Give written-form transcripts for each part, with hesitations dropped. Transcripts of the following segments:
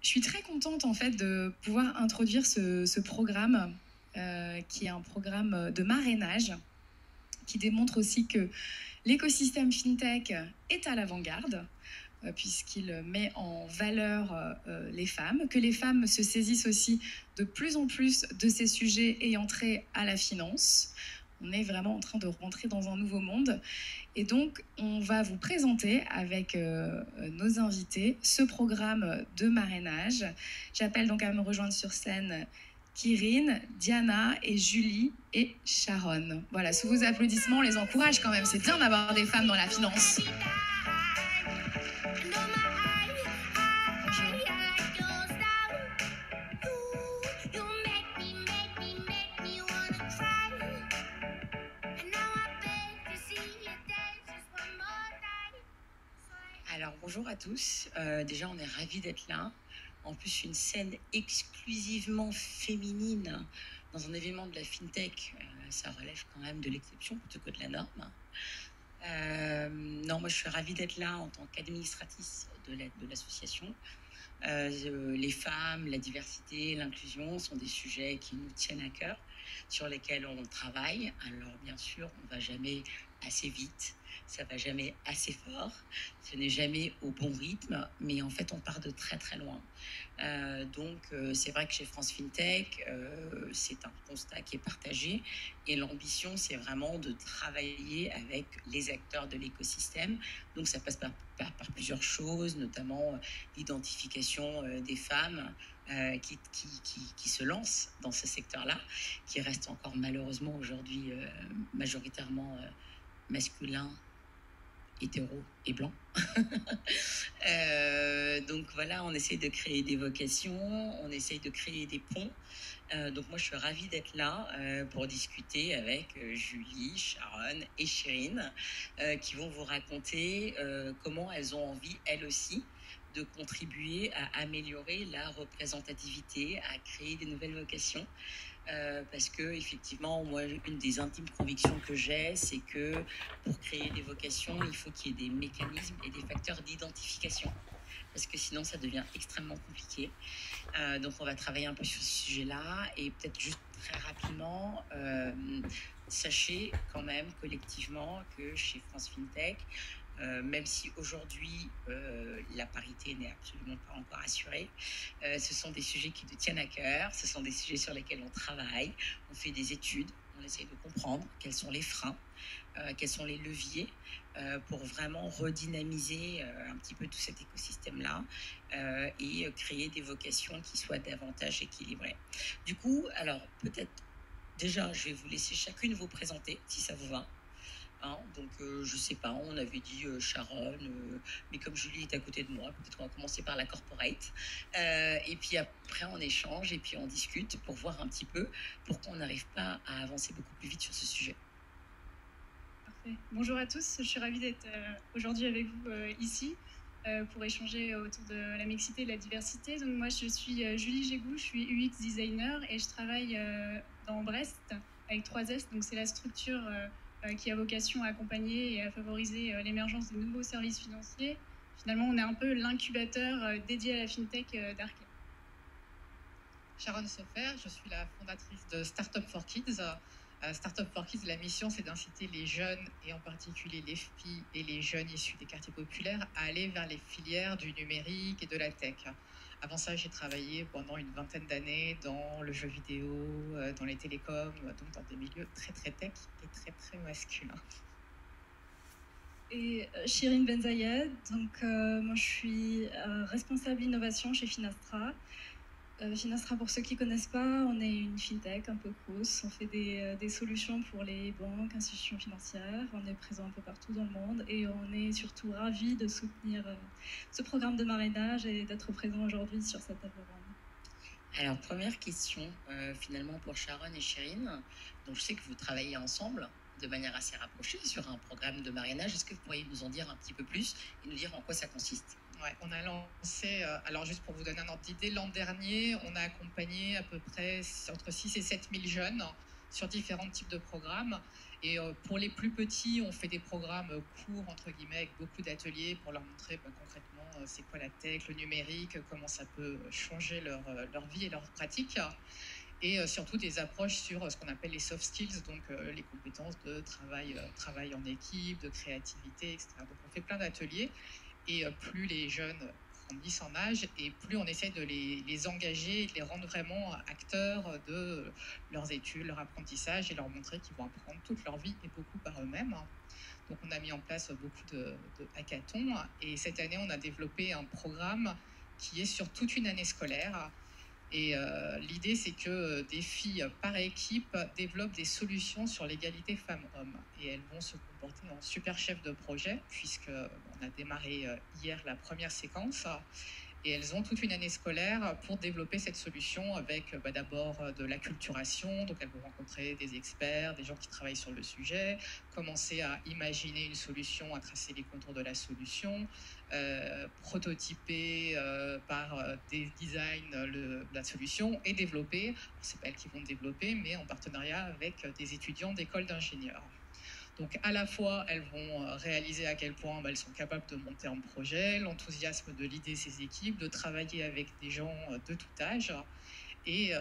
Je suis très contente en fait de pouvoir introduire ce programme qui est un programme de marrainage qui démontre aussi que l'écosystème FinTech est à l'avant-garde puisqu'il met en valeur les femmes, que les femmes se saisissent aussi de plus en plus de ces sujets ayant trait à la finance. On est vraiment en train de rentrer dans un nouveau monde. Et donc, on va vous présenter avec nos invités ce programme de marrainage. J'appelle donc à me rejoindre sur scène Kyrine, Diana et Julie et Sharon. Voilà, sous vos applaudissements, on les encourage quand même. C'est bien d'avoir des femmes dans la finance. Alors bonjour à tous, déjà on est ravis d'être là. En plus une scène exclusivement féminine dans un événement de la FinTech, ça relève quand même de l'exception plutôt que de la norme. Non, moi je suis ravie d'être là en tant qu'administratrice de l'association. Les femmes, la diversité, l'inclusion sont des sujets qui nous tiennent à cœur, sur lesquels on travaille. Alors bien sûr, on ne va jamais assez vite, ça ne va jamais assez fort, ce n'est jamais au bon rythme, mais en fait on part de très très loin. Donc c'est vrai que chez France FinTech, c'est un constat qui est partagé et l'ambition c'est vraiment de travailler avec les acteurs de l'écosystème. Donc ça passe par plusieurs choses, notamment l'identification des femmes qui se lancent dans ce secteur-là, qui reste encore malheureusement aujourd'hui majoritairement masculin, hétéro et blanc. Donc voilà, on essaye de créer des vocations, on essaye de créer des ponts. Donc moi je suis ravie d'être là pour discuter avec Julie, Sharon et Chérine qui vont vous raconter comment elles ont envie, elles aussi, de contribuer à améliorer la représentativité, à créer des nouvelles vocations. Parce que effectivement, moi, une des intimes convictions que j'ai, c'est que pour créer des vocations, il faut qu'il y ait des mécanismes et des facteurs d'identification, parce que sinon, ça devient extrêmement compliqué. Donc, on va travailler un peu sur ce sujet-là, et peut-être juste très rapidement, sachez quand même collectivement que chez France FinTech, même si aujourd'hui la parité n'est absolument pas encore assurée, ce sont des sujets qui nous tiennent à cœur, ce sont des sujets sur lesquels on travaille, on fait des études, on essaye de comprendre quels sont les freins, quels sont les leviers pour vraiment redynamiser un petit peu tout cet écosystème-là et créer des vocations qui soient davantage équilibrées. Du coup, alors peut-être déjà, je vais vous laisser chacune vous présenter, si ça vous va. Donc je sais pas, on avait dit Sharon, mais comme Julie est à côté de moi, peut-être qu'on va commencer par la corporate, et puis après on échange et puis on discute pour voir un petit peu pourquoi on n'arrive pas à avancer beaucoup plus vite sur ce sujet. Parfait. Bonjour à tous, je suis ravie d'être aujourd'hui avec vous ici pour échanger autour de la mixité et de la diversité. Donc moi je suis Julie Gégou, je suis UX designer et je travaille dans Brest avec 3S, donc c'est la structure qui a vocation à accompagner et à favoriser l'émergence de nouveaux services financiers. Finalement, on est un peu l'incubateur dédié à la FinTech d'Arkea. Sharon Sofer, je suis la fondatrice de Startup for Kids. Startup for Kids, la mission, c'est d'inciter les jeunes, et en particulier les filles et les jeunes issus des quartiers populaires, à aller vers les filières du numérique et de la tech. Avant ça, j'ai travaillé pendant une vingtaine d'années dans le jeu vidéo, dans les télécoms, donc dans des milieux très très tech et très très masculins. Et Chirine Benzayed, donc moi je suis responsable innovation chez Finastra. Finastra, pour ceux qui ne connaissent pas, on est une fintech un peu grosse. On fait des solutions pour les banques, institutions financières. On est présent un peu partout dans le monde et on est surtout ravis de soutenir ce programme de marrainage et d'être présent aujourd'hui sur cette table ronde. Alors, première question, finalement pour Sharon et Chérine. Donc, je sais que vous travaillez ensemble de manière assez rapprochée sur un programme de marrainage. Est-ce que vous pourriez nous en dire un petit peu plus et nous dire en quoi ça consiste ? Ouais, on a lancé, alors juste pour vous donner un ordre d'idée, l'an dernier, on a accompagné à peu près entre 6 et 7 000 jeunes sur différents types de programmes. Et pour les plus petits, on fait des programmes courts, entre guillemets, avec beaucoup d'ateliers pour leur montrer concrètement c'est quoi la tech, le numérique, comment ça peut changer leur vie et leur pratique. Et surtout des approches sur ce qu'on appelle les soft skills, donc les compétences de travail en équipe, de créativité, etc. Donc on fait plein d'ateliers, et plus les jeunes grandissent en âge, et plus on essaie de les engager et de les rendre vraiment acteurs de leurs études, leur apprentissage, et leur montrer qu'ils vont apprendre toute leur vie et beaucoup par eux-mêmes. Donc on a mis en place beaucoup de hackathons, et cette année on a développé un programme qui est sur toute une année scolaire. Et l'idée, c'est que des filles par équipe développent des solutions sur l'égalité femmes-hommes. Et elles vont se comporter en super chef de projet, puisqu'on a démarré hier la première séquence. Et elles ont toute une année scolaire pour développer cette solution avec d'abord de l'acculturation. Donc elles vont rencontrer des experts, des gens qui travaillent sur le sujet, commencer à imaginer une solution, à tracer les contours de la solution, prototyper par des designs la solution, et développer. C'est pas elles qui vont développer, mais en partenariat avec des étudiants d'écoles d'ingénieurs. Donc à la fois, elles vont réaliser à quel point elles sont capables de monter un projet, l'enthousiasme de l'idée ces équipes, de travailler avec des gens de tout âge, et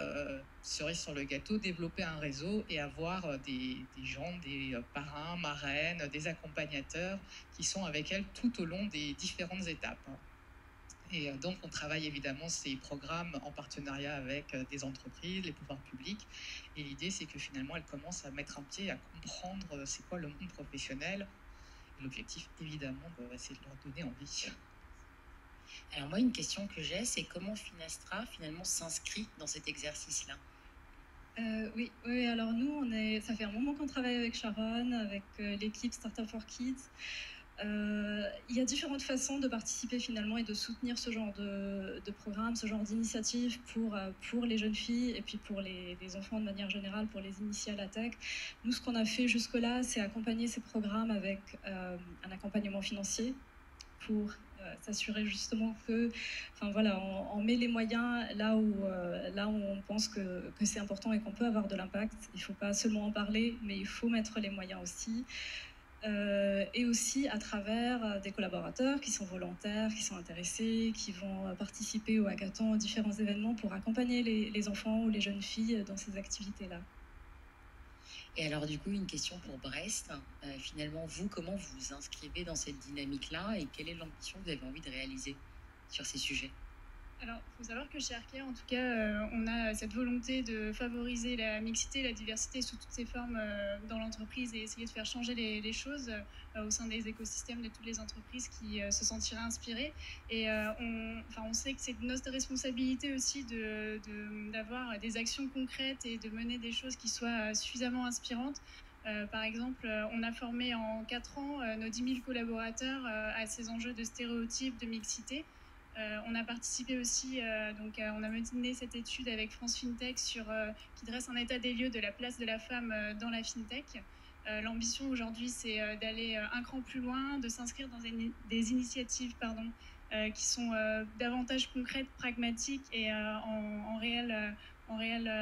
cerise sur le gâteau, développer un réseau et avoir des gens, des parrains, marraines, des accompagnateurs qui sont avec elles tout au long des différentes étapes. Et donc, on travaille évidemment ces programmes en partenariat avec des entreprises, les pouvoirs publics. Et l'idée, c'est que finalement, elles commencent à mettre un pied, à comprendre c'est quoi le monde professionnel. Et l'objectif, évidemment, c'est de leur donner envie. Alors moi, une question que j'ai, c'est comment Finastra, finalement, s'inscrit dans cet exercice-là? Oui, alors nous, ça fait un moment qu'on travaille avec Sharon, avec l'équipe Startup for Kids. Il y a différentes façons de participer finalement et de soutenir ce genre de programme, ce genre d'initiative pour les jeunes filles et puis pour les enfants de manière générale, pour les initier à la tech. Nous, ce qu'on a fait jusque-là, c'est accompagner ces programmes avec un accompagnement financier pour s'assurer justement que, enfin voilà, on met les moyens là où on pense que c'est important et qu'on peut avoir de l'impact. Il ne faut pas seulement en parler, mais il faut mettre les moyens aussi. Et aussi à travers des collaborateurs qui sont volontaires, qui sont intéressés, qui vont participer au hackathon, aux différents événements pour accompagner les enfants ou les jeunes filles dans ces activités-là. Et alors du coup, une question pour Brest. Finalement, vous, comment vous vous inscrivez dans cette dynamique-là et quelle est l'ambition que vous avez envie de réaliser sur ces sujets? Alors, il faut savoir que chez Arkia, en tout cas, on a cette volonté de favoriser la mixité, la diversité sous toutes ses formes dans l'entreprise, et essayer de faire changer les choses au sein des écosystèmes de toutes les entreprises qui se sentiraient inspirées. Et on sait que c'est notre responsabilité aussi d'avoir des actions concrètes et de mener des choses qui soient suffisamment inspirantes. Par exemple, on a formé en 4 ans nos 10 000 collaborateurs à ces enjeux de stéréotypes, de mixité. On a participé aussi, on a mené cette étude avec France FinTech qui dresse un état des lieux de la place de la femme dans la FinTech. L'ambition aujourd'hui, c'est d'aller un cran plus loin, de s'inscrire dans des initiatives qui sont davantage concrètes, pragmatiques et en réelle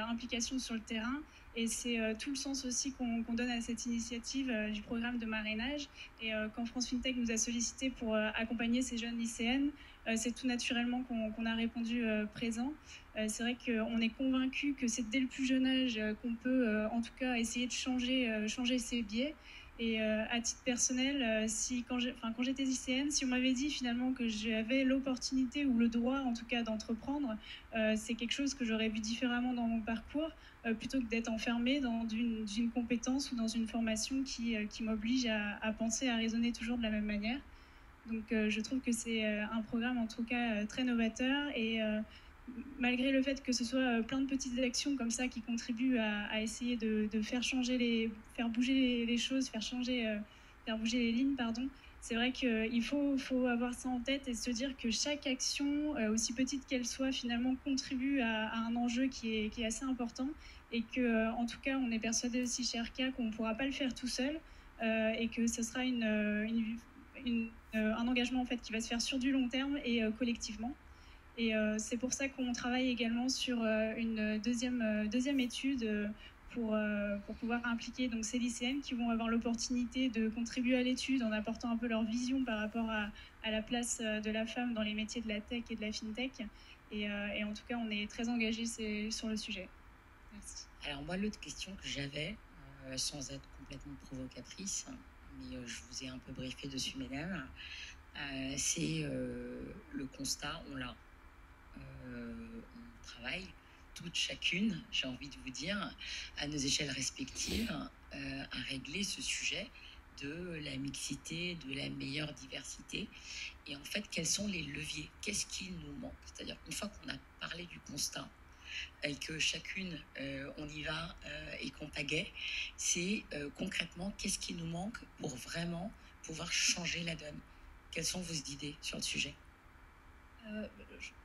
implication sur le terrain. Et c'est tout le sens aussi qu'on donne à cette initiative du programme de marrainage. Et quand France FinTech nous a sollicité pour accompagner ces jeunes lycéennes, c'est tout naturellement qu'on a répondu présent. C'est vrai qu'on est convaincu que c'est dès le plus jeune âge qu'on peut en tout cas essayer de changer ses biais. Et à titre personnel, quand j'étais lycéenne, si on m'avait dit finalement que j'avais l'opportunité ou le droit en tout cas d'entreprendre, c'est quelque chose que j'aurais vu différemment dans mon parcours, plutôt que d'être enfermée dans une compétence ou dans une formation qui m'oblige à penser, à raisonner toujours de la même manière. Donc je trouve que c'est un programme en tout cas très novateur, et malgré le fait que ce soit plein de petites actions comme ça qui contribuent à essayer de faire bouger les choses, faire bouger les lignes, c'est vrai qu'il faut avoir ça en tête et se dire que chaque action, aussi petite qu'elle soit, finalement contribue à un enjeu qui est assez important, et que en tout cas on est persuadé aussi chez Arkia qu'on ne pourra pas le faire tout seul, et que ce sera un engagement en fait qui va se faire sur du long terme et collectivement. Et c'est pour ça qu'on travaille également sur une deuxième étude pour pouvoir impliquer donc, ces lycéennes qui vont avoir l'opportunité de contribuer à l'étude en apportant un peu leur vision par rapport à la place de la femme dans les métiers de la tech et de la fintech. Et en tout cas, on est très engagés sur le sujet. Merci. Alors moi, l'autre question que j'avais, sans être complètement provocatrice, mais je vous ai un peu briefé dessus, mesdames, c'est le constat, on l'a. On travaille toutes chacune, j'ai envie de vous dire, à nos échelles respectives, à régler ce sujet de la mixité, de la meilleure diversité. Et en fait, quels sont les leviers? Qu'est-ce qui nous manque? C'est-à-dire qu'une fois qu'on a parlé du constat et que chacune, on y va et qu'on pagaie, c'est concrètement qu'est-ce qui nous manque pour vraiment pouvoir changer la donne? Quelles sont vos idées sur le sujet?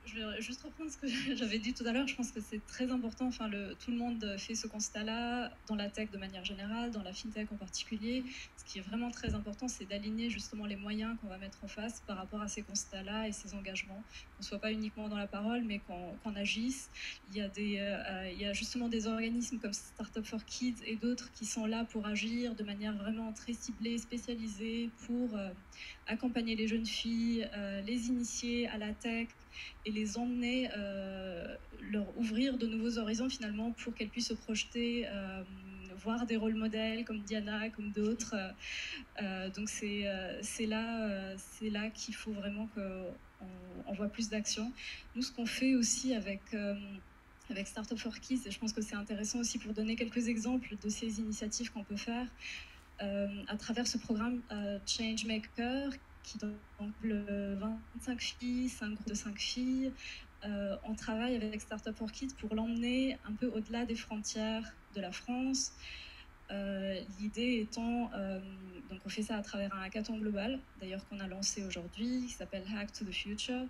Je vais juste reprendre ce que j'avais dit tout à l'heure. Je pense que c'est très important. Enfin, tout le monde fait ce constat-là, dans la tech de manière générale, dans la fintech en particulier. Ce qui est vraiment très important, c'est d'aligner justement les moyens qu'on va mettre en face par rapport à ces constats-là et ces engagements. Qu'on ne soit pas uniquement dans la parole, mais qu'on agisse. Il y a justement des organismes comme Startup for Kids et d'autres qui sont là pour agir de manière vraiment très ciblée, spécialisée, pour accompagner les jeunes filles, les initier à la tech et les emmener, leur ouvrir de nouveaux horizons finalement pour qu'elles puissent se projeter, voir des rôles modèles comme Diana, comme d'autres. Donc c'est là qu'il faut vraiment qu'on voit plus d'action. Nous, ce qu'on fait aussi avec Startup for Kids, et je pense que c'est intéressant aussi pour donner quelques exemples de ces initiatives qu'on peut faire, à travers ce programme Changemaker, qui donc le 25 filles, c'est un groupe de 5 filles. On travaille avec Startup for Kids pour l'emmener un peu au-delà des frontières de la France. L'idée étant, donc on fait ça à travers un hackathon global, d'ailleurs qu'on a lancé aujourd'hui, qui s'appelle Hack to the Future,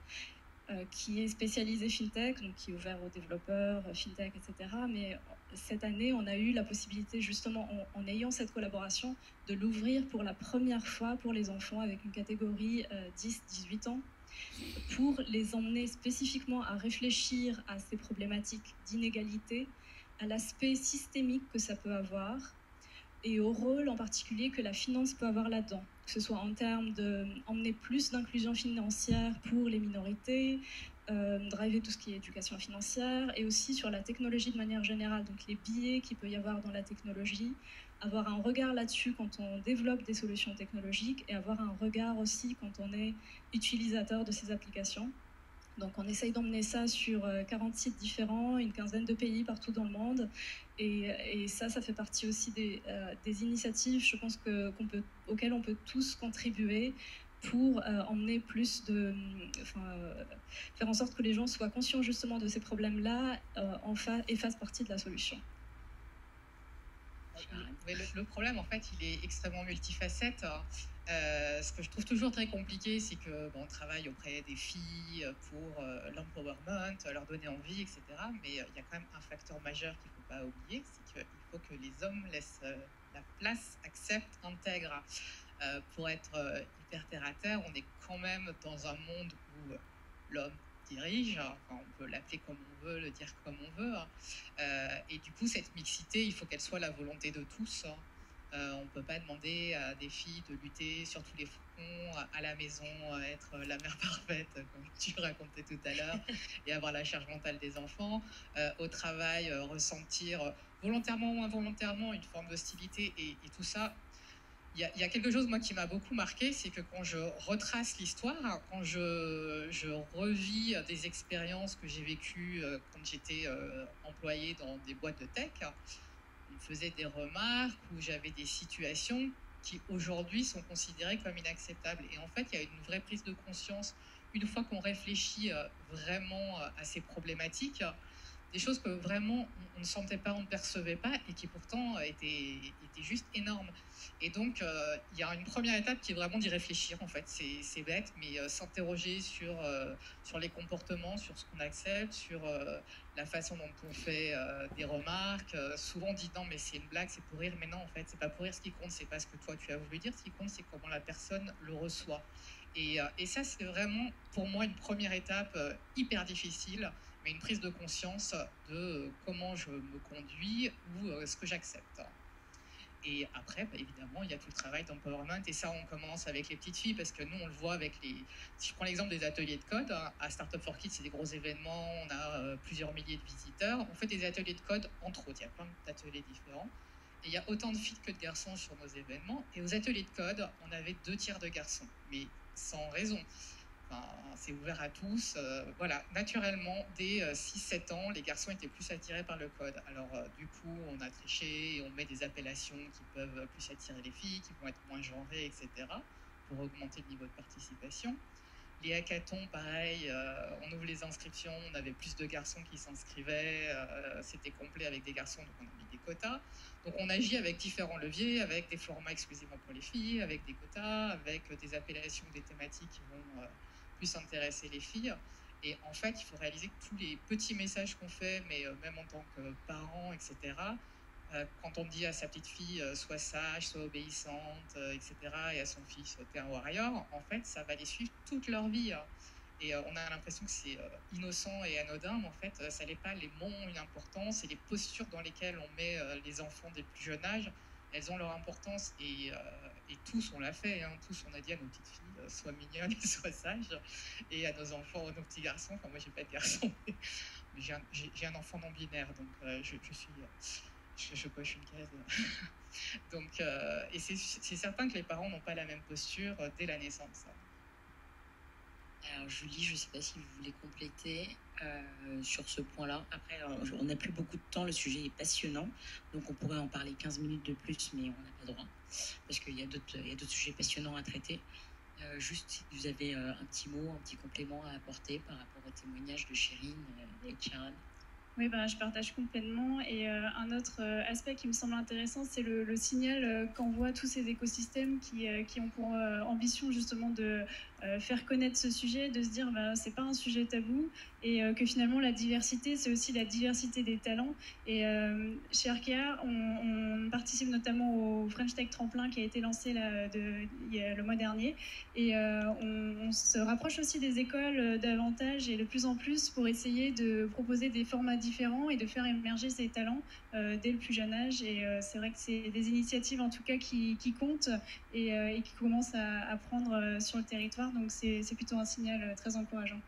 qui est spécialisé fintech, donc qui est ouvert aux développeurs, fintech, etc. Mais cette année, on a eu la possibilité, justement, en ayant cette collaboration, de l'ouvrir pour la première fois pour les enfants avec une catégorie 10-18 ans, pour les emmener spécifiquement à réfléchir à ces problématiques d'inégalité, à l'aspect systémique que ça peut avoir, et au rôle en particulier que la finance peut avoir là-dedans, que ce soit en termes d'emmener plus d'inclusion financière pour les minorités, driver tout ce qui est éducation financière, et aussi sur la technologie de manière générale, donc les biais qu'il peut y avoir dans la technologie, avoir un regard là-dessus quand on développe des solutions technologiques, et avoir un regard aussi quand on est utilisateur de ces applications. Donc on essaye d'emmener ça sur 40 sites différents, une quinzaine de pays partout dans le monde. Et ça fait partie aussi des initiatives, je pense, auxquelles on peut tous contribuer pour emmener plus faire en sorte que les gens soient conscients justement de ces problèmes-là et fassent partie de la solution. Le problème, en fait, il est extrêmement multifacette. Ce que je trouve toujours très compliqué, c'est que on travaille auprès des filles pour l'empowerment, leur donner envie, etc. Mais il y a quand même un facteur majeur qu'il ne faut pas oublier, c'est qu'il faut que les hommes laissent la place, acceptent, intègrent. Pour être hyper terre à terre, on est quand même dans un monde où l'homme dirige, enfin, on peut l'appeler comme on veut, le dire comme on veut, et du coup cette mixité, il faut qu'elle soit la volonté de tous. On ne peut pas demander à des filles de lutter sur tous les fronts, à la maison, être la mère parfaite, comme tu racontais tout à l'heure, et avoir la charge mentale des enfants, au travail, ressentir volontairement ou involontairement une forme d'hostilité, et tout ça. Il y a quelque chose, moi, qui m'a beaucoup marqué, c'est que quand je retrace l'histoire, quand je revis des expériences que j'ai vécues quand j'étais employée dans des boîtes de tech, on me faisait des remarques où j'avais des situations qui, aujourd'hui, sont considérées comme inacceptables. Et en fait, il y a une vraie prise de conscience, une fois qu'on réfléchit vraiment à ces problématiques, des choses que vraiment on ne sentait pas, on ne percevait pas, et qui pourtant étaient juste énormes. Et donc, il y a une première étape qui est vraiment d'y réfléchir, en fait. C'est bête, mais s'interroger sur les comportements, sur ce qu'on accepte, sur la façon dont on fait des remarques. Souvent, on dit non, mais c'est une blague, c'est pour rire. Mais non, en fait, c'est pas pour rire. Ce qui compte, c'est pas ce que toi, tu as voulu dire. Ce qui compte, c'est comment la personne le reçoit. Et ça, c'est vraiment pour moi une première étape hyper difficile, mais une prise de conscience de comment je me conduis ou ce que j'accepte. Et après, évidemment, il y a tout le travail d'empowerment. Et ça, on commence avec les petites filles, parce que nous, on le voit avec les... Si je prends l'exemple des ateliers de code, à Startup for Kids, c'est des gros événements, on a plusieurs milliers de visiteurs. On fait des ateliers de code, entre autres, il y a plein d'ateliers différents. Et il y a autant de filles que de garçons sur nos événements. Et aux ateliers de code, on avait 2/3 de garçons, mais sans raison. Enfin, c'est ouvert à tous. Voilà, naturellement, dès 6-7 ans, les garçons étaient plus attirés par le code. Alors, du coup, on a triché et on met des appellations qui peuvent plus attirer les filles, qui vont être moins genrées, etc., pour augmenter le niveau de participation. Les hackathons, pareil, on ouvre les inscriptions, on avait plus de garçons qui s'inscrivaient, c'était complet avec des garçons, donc on a mis des quotas. Donc on agit avec différents leviers, avec des formats exclusivement pour les filles, avec des quotas, avec des appellations, des thématiques qui vont plus intéresser les filles. Et en fait, il faut réaliser que tous les petits messages qu'on fait, mais même en tant que parents, etc., quand on dit à sa petite fille sois sage, sois obéissante, etc., et à son fils t'es un warrior, en fait, ça va les suivre toute leur vie. Et on a l'impression que c'est innocent et anodin, mais en fait, ça n'est pas. Les mots ont une importance, et les postures dans lesquelles on met les enfants dès le plus jeune âge, elles ont leur importance. Et tous, on l'a fait, hein, tous, on a dit à nos petites filles, sois mignonnes et sois sages, et à nos enfants, nos petits garçons, enfin moi j'ai pas de garçon, mais j'ai un enfant non binaire, donc je coche une case. Donc, et c'est certain que les parents n'ont pas la même posture dès la naissance. Alors Julie, je ne sais pas si vous voulez compléter sur ce point-là. Après, on n'a plus beaucoup de temps, le sujet est passionnant, donc on pourrait en parler 15 minutes de plus, mais on n'a pas le droit, parce qu'il y a d'autres sujets passionnants à traiter. Juste si vous avez un petit mot, un petit complément à apporter par rapport au témoignage de Chérine et Sharon. Oui, je partage complètement. Et un autre aspect qui me semble intéressant, c'est le signal qu'envoient tous ces écosystèmes qui ont pour ambition justement de faire connaître ce sujet, de se dire c'est pas un sujet tabou, et que finalement la diversité, c'est aussi la diversité des talents. Et chez Arkea, on participe notamment au French Tech Tremplin qui a été lancé le mois dernier. Et on se rapproche aussi des écoles davantage et de plus en plus pour essayer de proposer des formats différents et de faire émerger ces talents dès le plus jeune âge. Et c'est vrai que c'est des initiatives en tout cas qui comptent et qui commencent à prendre sur le territoire. Donc c'est plutôt un signal très encourageant.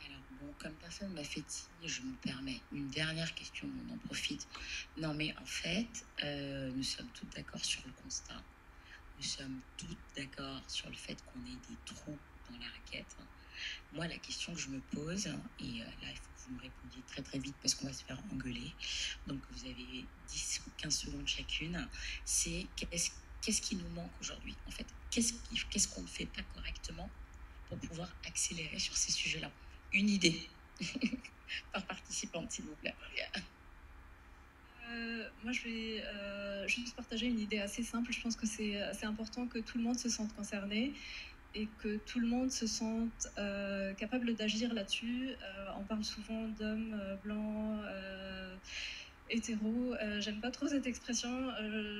Alors bon, comme personne ne m'a fait de signe, je me permets une dernière question, on en profite. Non mais en fait, nous sommes toutes d'accord sur le constat. Nous sommes toutes d'accord sur le fait qu'on ait des trous dans la raquette. Moi, la question que je me pose, et là, il faut que vous me répondiez très très vite parce qu'on va se faire engueuler. Donc, vous avez 10 ou 15 secondes chacune. C'est qu'est-ce qui nous manque aujourd'hui, en fait? Qu'est-ce qu'on ne fait pas correctement pour pouvoir accélérer sur ces sujets-là? Une idée par participante, s'il vous plaît. Moi, je vais juste partager une idée assez simple. Je pense que c'est important que tout le monde se sente concerné et que tout le monde se sente capable d'agir là-dessus. On parle souvent d'hommes blancs, hétéros. J'aime pas trop cette expression.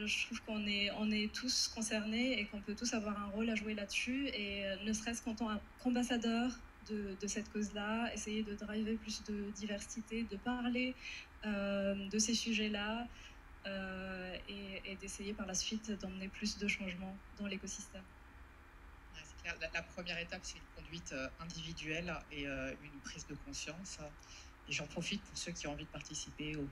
Je trouve qu'on est tous concernés et qu'on peut tous avoir un rôle à jouer là-dessus. Et ne serait-ce qu'en tant qu'ambassadeur de cette cause-là, essayer de driver plus de diversité, de parler de ces sujets-là et d'essayer par la suite d'emmener plus de changements dans l'écosystème. C'est clair. La première étape, c'est une conduite individuelle et une prise de conscience. Et j'en profite pour ceux qui ont envie de participer au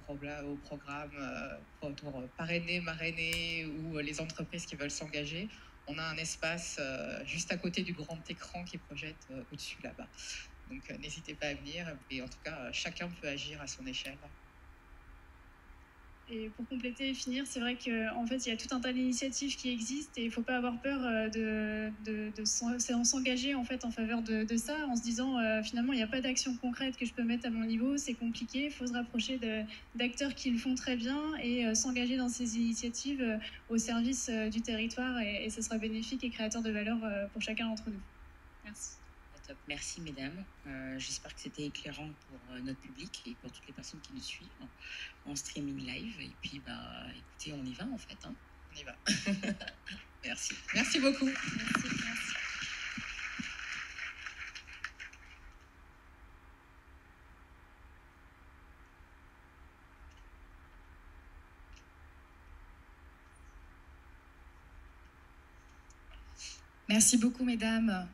programme pour parrainer, marrainer ou les entreprises qui veulent s'engager. On a un espace juste à côté du grand écran qui projette au-dessus là-bas. Donc n'hésitez pas à venir. Et en tout cas, chacun peut agir à son échelle. Et pour compléter et finir, c'est vrai qu'en fait, il y a tout un tas d'initiatives qui existent et il ne faut pas avoir peur de s'engager en fait en faveur de ça, en se disant finalement, il n'y a pas d'action concrète que je peux mettre à mon niveau, c'est compliqué, il faut se rapprocher d'acteurs qui le font très bien et s'engager dans ces initiatives au service du territoire et ce sera bénéfique et créateur de valeur pour chacun d'entre nous. Merci. Top. Merci mesdames, j'espère que c'était éclairant pour notre public et pour toutes les personnes qui nous suivent en streaming live. Et puis écoutez, on y va en fait. On y va. Merci. Merci beaucoup. Merci. Merci beaucoup, mesdames.